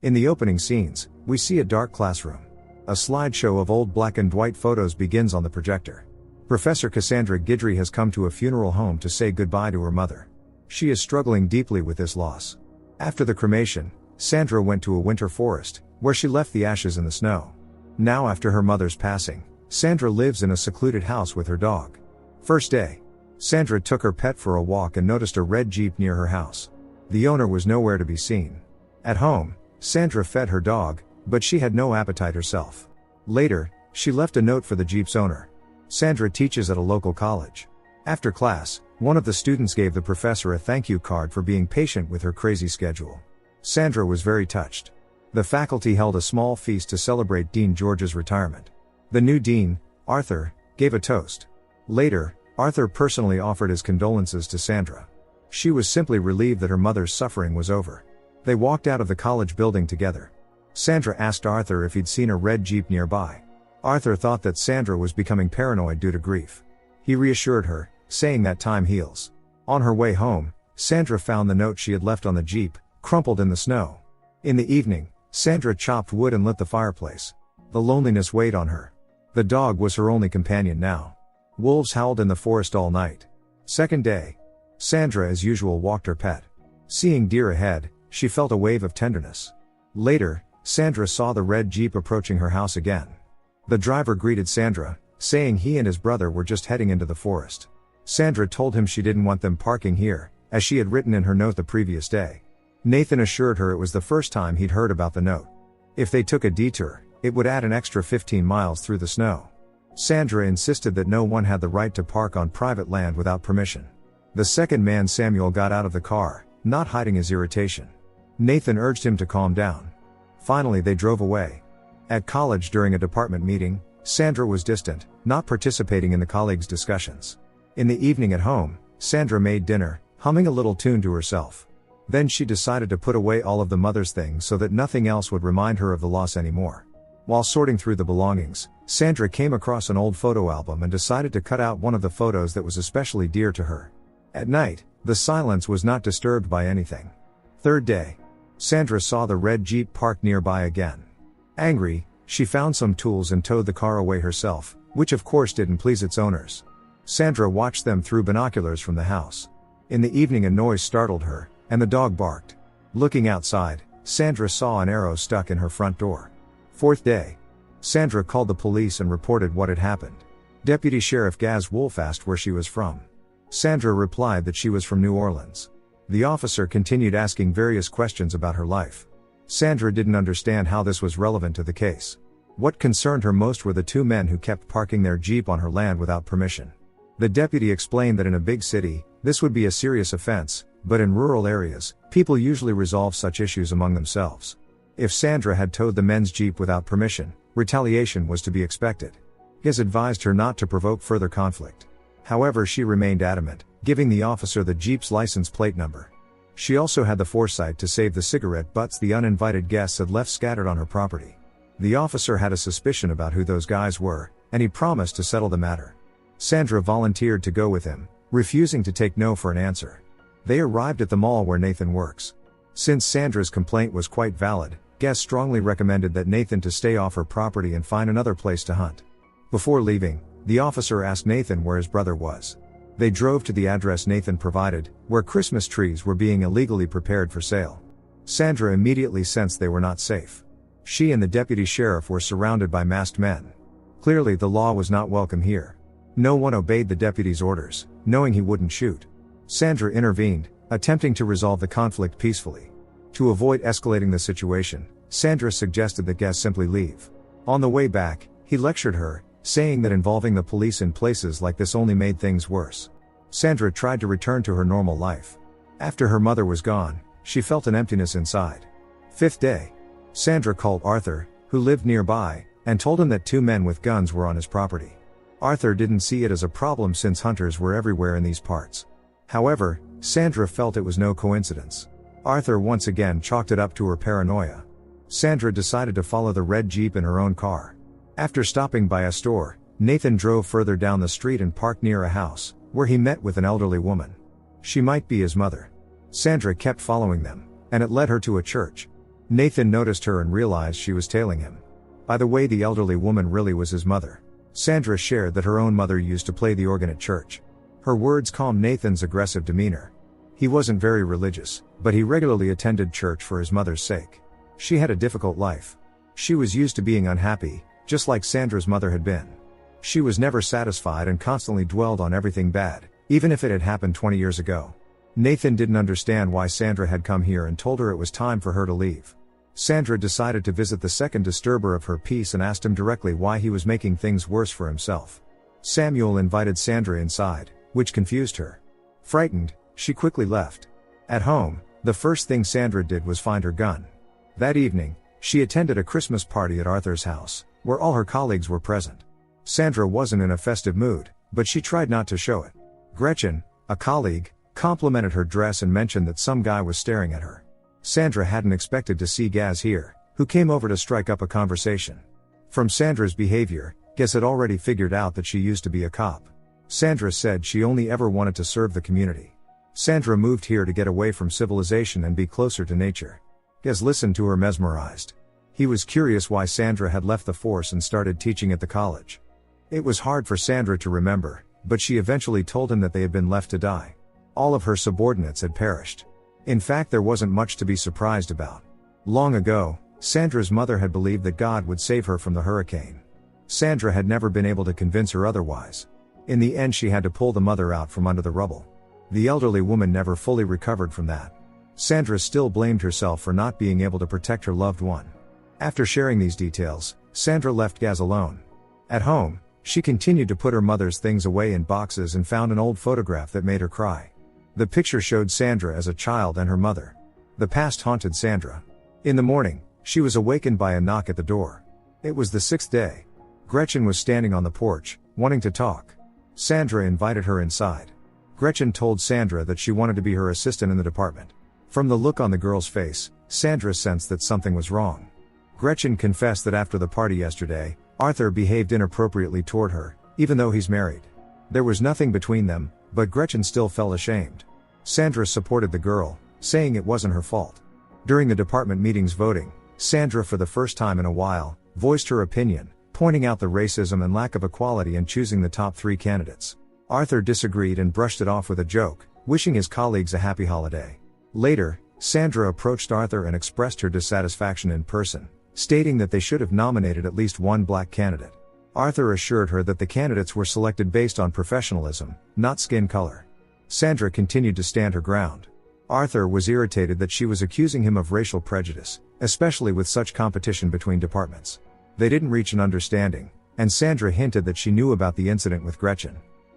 In the opening scenes, we see a dark classroom. A slideshow of old black and white photos begins on the projector. Professor Cassandra Guidry has come to a funeral home to say goodbye to her mother. She is struggling deeply with this loss. After the cremation, Sandra went to a winter forest, where she left the ashes in the snow. Now after her mother's passing, Sandra lives in a secluded house with her dog. First day. Sandra took her pet for a walk and noticed a red Jeep near her house. The owner was nowhere to be seen. At home, Sandra fed her dog, but she had no appetite herself. Later, she left a note for the Jeep's owner. Sandra teaches at a local college. After class, one of the students gave the professor a thank you card for being patient with her crazy schedule. Sandra was very touched. The faculty held a small feast to celebrate Dean George's retirement. The new dean, Arthur, gave a toast. Later, Arthur personally offered his condolences to Sandra. She was simply relieved that her mother's suffering was over. They walked out of the college building together. Sandra asked Arthur if he'd seen a red Jeep nearby. Arthur thought that Sandra was becoming paranoid due to grief. He reassured her, saying that time heals. On her way home, Sandra found the note she had left on the Jeep, crumpled in the snow. In the evening, Sandra chopped wood and lit the fireplace. The loneliness weighed on her. The dog was her only companion now. Wolves howled in the forest all night. Second day. Sandra as usual walked her pet. Seeing deer ahead, she felt a wave of tenderness. Later, Sandra saw the red Jeep approaching her house again. The driver greeted Sandra, saying he and his brother were just heading into the forest. Sandra told him she didn't want them parking here, as she had written in her note the previous day. Nathan assured her it was the first time he'd heard about the note. If they took a detour, it would add an extra 15 miles through the snow. Sandra insisted that no one had the right to park on private land without permission. The second man, Samuel, got out of the car, not hiding his irritation. Nathan urged him to calm down. Finally they drove away. At college during a department meeting, Sandra was distant, not participating in the colleagues' discussions. In the evening at home, Sandra made dinner, humming a little tune to herself. Then she decided to put away all of the mother's things so that nothing else would remind her of the loss anymore. While sorting through the belongings, Sandra came across an old photo album and decided to cut out one of the photos that was especially dear to her. At night, the silence was not disturbed by anything. Third day. Sandra saw the red Jeep parked nearby again. Angry, she found some tools and towed the car away herself, which of course didn't please its owners. Sandra watched them through binoculars from the house. In the evening a noise startled her, and the dog barked. Looking outside, Sandra saw an arrow stuck in her front door. Fourth day. Sandra called the police and reported what had happened. Deputy Sheriff Gaz Wolf asked where she was from. Sandra replied that she was from New Orleans. The officer continued asking various questions about her life. Sandra didn't understand how this was relevant to the case. What concerned her most were the two men who kept parking their Jeep on her land without permission. The deputy explained that in a big city, this would be a serious offense, but in rural areas, people usually resolve such issues among themselves. If Sandra had towed the men's Jeep without permission, retaliation was to be expected. Gaz advised her not to provoke further conflict. However, she remained adamant, giving the officer the Jeep's license plate number. She also had the foresight to save the cigarette butts the uninvited guests had left scattered on her property. The officer had a suspicion about who those guys were, and he promised to settle the matter. Sandra volunteered to go with him, refusing to take no for an answer. They arrived at the mall where Nathan works. Since Sandra's complaint was quite valid, Gaz strongly recommended that Nathan to stay off her property and find another place to hunt. Before leaving, the officer asked Nathan where his brother was. They drove to the address Nathan provided, where Christmas trees were being illegally prepared for sale. Sandra immediately sensed they were not safe. She and the deputy sheriff were surrounded by masked men. Clearly the law was not welcome here. No one obeyed the deputy's orders, knowing he wouldn't shoot. Sandra intervened, attempting to resolve the conflict peacefully. To avoid escalating the situation, Sandra suggested that Gaz simply leave. On the way back, he lectured her, saying that involving the police in places like this only made things worse. Sandra tried to return to her normal life. After her mother was gone, she felt an emptiness inside. Fifth day. Sandra called Arthur, who lived nearby, and told him that two men with guns were on his property. Arthur didn't see it as a problem since hunters were everywhere in these parts. However, Sandra felt it was no coincidence. Arthur once again chalked it up to her paranoia. Sandra decided to follow the red Jeep in her own car. After stopping by a store, Nathan drove further down the street and parked near a house, where he met with an elderly woman. She might be his mother. Sandra kept following them, and it led her to a church. Nathan noticed her and realized she was tailing him. By the way, the elderly woman really was his mother. Sandra shared that her own mother used to play the organ at church. Her words calmed Nathan's aggressive demeanor. He wasn't very religious, but he regularly attended church for his mother's sake. She had a difficult life. She was used to being unhappy, just like Sandra's mother had been. She was never satisfied and constantly dwelled on everything bad, even if it had happened 20 years ago. Nathan didn't understand why Sandra had come here and told her it was time for her to leave. Sandra decided to visit the second disturber of her peace and asked him directly why he was making things worse for himself. Samuel invited Sandra inside, which confused her. Frightened, she quickly left. At home, the first thing Sandra did was find her gun. That evening, she attended a Christmas party at Arthur's house, where all her colleagues were present. Sandra wasn't in a festive mood, but she tried not to show it. Gretchen, a colleague, complimented her dress and mentioned that some guy was staring at her. Sandra hadn't expected to see Gaz here, who came over to strike up a conversation. From Sandra's behavior, Gaz had already figured out that she used to be a cop. Sandra said she only ever wanted to serve the community. Sandra moved here to get away from civilization and be closer to nature. Gaz listened to her mesmerized. He was curious why Sandra had left the force and started teaching at the college. It was hard for Sandra to remember, but she eventually told him that they had been left to die. All of her subordinates had perished. In fact, there wasn't much to be surprised about. Long ago, Sandra's mother had believed that God would save her from the hurricane. Sandra had never been able to convince her otherwise. In the end, she had to pull the mother out from under the rubble. The elderly woman never fully recovered from that. Sandra still blamed herself for not being able to protect her loved one. After sharing these details, Sandra left Gaz alone. At home, she continued to put her mother's things away in boxes and found an old photograph that made her cry. The picture showed Sandra as a child and her mother. The past haunted Sandra. In the morning, she was awakened by a knock at the door. It was the 6th day. Gretchen was standing on the porch, wanting to talk. Sandra invited her inside. Gretchen told Sandra that she wanted to be her assistant in the department. From the look on the girl's face, Sandra sensed that something was wrong. Gretchen confessed that after the party yesterday, Arthur behaved inappropriately toward her, even though he's married. There was nothing between them, but Gretchen still felt ashamed. Sandra supported the girl, saying it wasn't her fault. During the department meeting's voting, Sandra, for the first time in a while, voiced her opinion, pointing out the racism and lack of equality in choosing the top 3 candidates. Arthur disagreed and brushed it off with a joke, wishing his colleagues a happy holiday. Later, Sandra approached Arthur and expressed her dissatisfaction in person, stating that they should have nominated at least one black candidate. Arthur assured her that the candidates were selected based on professionalism, not skin color. Sandra continued to stand her ground. Arthur was irritated that she was accusing him of racial prejudice, especially with such competition between departments. They didn't reach an understanding, and Sandra hinted that she knew about the incident with Gretchen.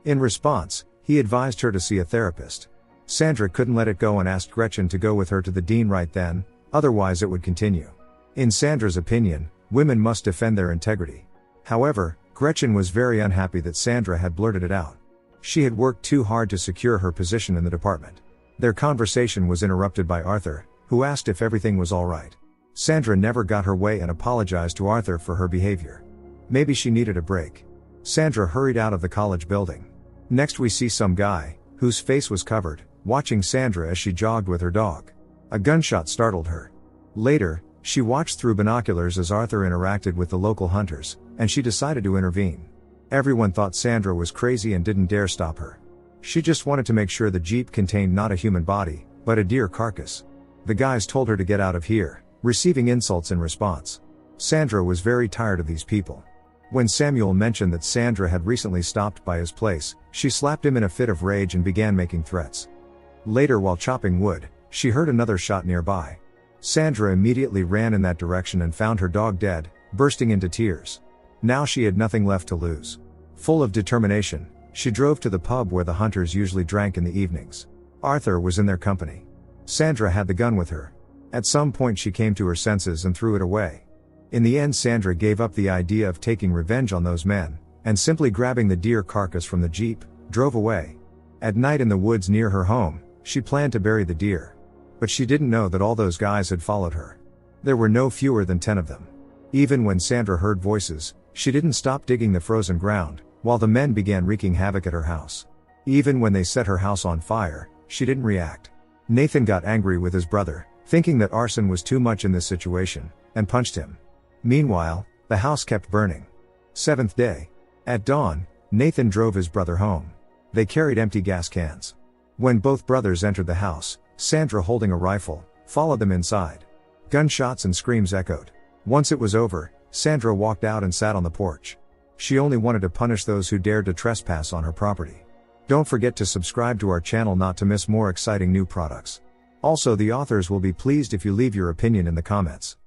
In response, he advised her to see a therapist. Sandra couldn't let it go and asked Gretchen to go with her to the dean right then, otherwise it would continue. In Sandra's opinion, women must defend their integrity. However, Gretchen was very unhappy that Sandra had blurted it out. She had worked too hard to secure her position in the department. Their conversation was interrupted by Arthur, who asked if everything was all right. Sandra never got her way and apologized to Arthur for her behavior. Maybe she needed a break. Sandra hurried out of the college building. Next we see some guy, whose face was covered, watching Sandra as she jogged with her dog. A gunshot startled her. Later, she watched through binoculars as Arthur interacted with the local hunters, and she decided to intervene. Everyone thought Sandra was crazy and didn't dare stop her. She just wanted to make sure the jeep contained not a human body, but a deer carcass. The guys told her to get out of here, receiving insults in response. Sandra was very tired of these people. When Samuel mentioned that Sandra had recently stopped by his place, she slapped him in a fit of rage and began making threats. Later, while chopping wood, she heard another shot nearby. Sandra immediately ran in that direction and found her dog dead, bursting into tears. Now she had nothing left to lose. Full of determination, she drove to the pub where the hunters usually drank in the evenings. Arthur was in their company. Sandra had the gun with her. At some point she came to her senses and threw it away. In the end, Sandra gave up the idea of taking revenge on those men, and simply grabbing the deer carcass from the jeep, drove away. At night in the woods near her home, she planned to bury the deer. But she didn't know that all those guys had followed her. There were no fewer than 10 of them. Even when Sandra heard voices, she didn't stop digging the frozen ground, while the men began wreaking havoc at her house. Even when they set her house on fire, she didn't react. Nathan got angry with his brother, thinking that arson was too much in this situation, and punched him. Meanwhile, the house kept burning. 7th day. At dawn, Nathan drove his brother home. They carried empty gas cans. When both brothers entered the house, Sandra, holding a rifle, followed them inside. Gunshots and screams echoed. Once it was over, Sandra walked out and sat on the porch. She only wanted to punish those who dared to trespass on her property. Don't forget to subscribe to our channel not to miss more exciting new products. Also, the authors will be pleased if you leave your opinion in the comments.